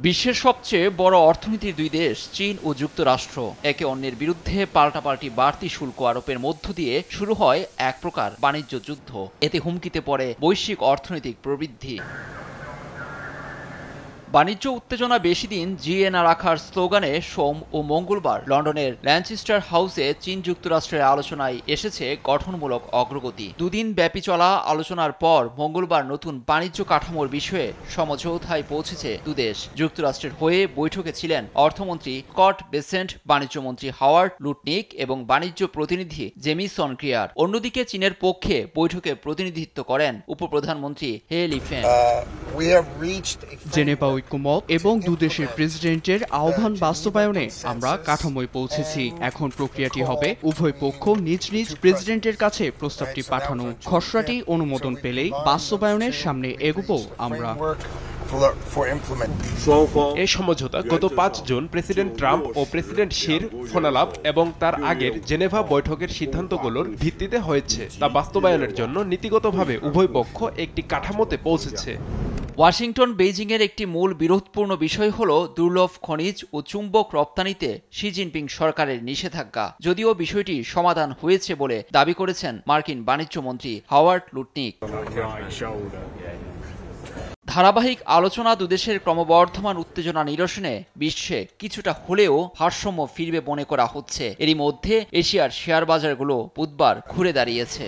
বিশ্বের সবচেয়ে বড় অর্থনীতির দুই দেশ চীন ও যুক্তরাষ্ট্র একে অন্যের বিরুদ্ধে পাল্টাপাল্টি বাড়তি শুল্ক আরোপের মধ্য দিয়ে শুরু হয় এক প্রকার বাণিজ্য যুদ্ধ। এতে হুমকিতে পড়ে বৈশ্বিক অর্থনৈতিক প্রবৃদ্ধি। বাণিজ্য উত্তেজনা বেশি দিন জিইয়ে না রাখার স্লোগানে সোম ও মঙ্গলবার লন্ডনের ল্যানচেস্টার হাউসে চীন যুক্তরাষ্ট্রের আলোচনায় এসেছে গঠনমূলক অগ্রগতি। দুদিন ব্যাপী চলা আলোচনার পর মঙ্গলবার নতুন বাণিজ্য কাঠামোর বিষয়ে সমঝোতায় পৌঁছেছে দুদেশ। যুক্তরাষ্ট্রের হয়ে বৈঠকে ছিলেন অর্থমন্ত্রী স্কট বেসেন্ট, বাণিজ্যমন্ত্রী হাওয়ার্ড লুটনিক এবং বাণিজ্য প্রতিনিধি জেমিসন ক্রিয়ার। অন্যদিকে চীনের পক্ষে বৈঠকে প্রতিনিধিত্ব করেন উপপ্রধানমন্ত্রী হে লিফেন। জেনেভা ঐক্যমত এবং দুদেশের প্রেসিডেন্টের আহ্বান বাস্তবায়নে আমরা কাঠামোয় পৌঁছেছি। এখন প্রক্রিয়াটি হবে উভয় পক্ষ নিজ নিজ প্রেসিডেন্টের কাছে প্রস্তাবটি পাঠানো। খসড়াটি অনুমোদন পেলেই বাস্তবায়নের সামনে এগোবো আমরা। এই সমঝোতা গত ৫ জুন প্রেসিডেন্ট ট্রাম্প ও প্রেসিডেন্ট শির ফোনালাপ এবং তার আগের জেনেভা বৈঠকের সিদ্ধান্তগুলোর ভিত্তিতে হয়েছে। তা বাস্তবায়নের জন্য নীতিগতভাবে উভয় পক্ষ একটি কাঠামোতে পৌঁছেছে। ওয়াশিংটন বেইজিংয়ের একটি মূল বিরোধপূর্ণ বিষয় হল দুর্লভ খনিজ ও চুম্বক রপ্তানিতে শি জিনপিং সরকারের নিষেধাজ্ঞা। যদিও বিষয়টি সমাধান হয়েছে বলে দাবি করেছেন মার্কিন বাণিজ্যমন্ত্রী হাওয়ার্ড লুটনিক। ধারাবাহিক আলোচনা দুদেশের ক্রমবর্ধমান উত্তেজনা নিরসনে বিশ্বে কিছুটা হলেও ভারসাম্য ফিরবে মনে করা হচ্ছে। এরই মধ্যে এশিয়ার শেয়ার বাজারগুলো বুধবার ঘুরে দাঁড়িয়েছে।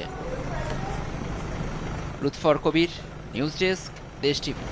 লুৎফর কবির, নিউজ ডেস্ক, দেশ টিভি।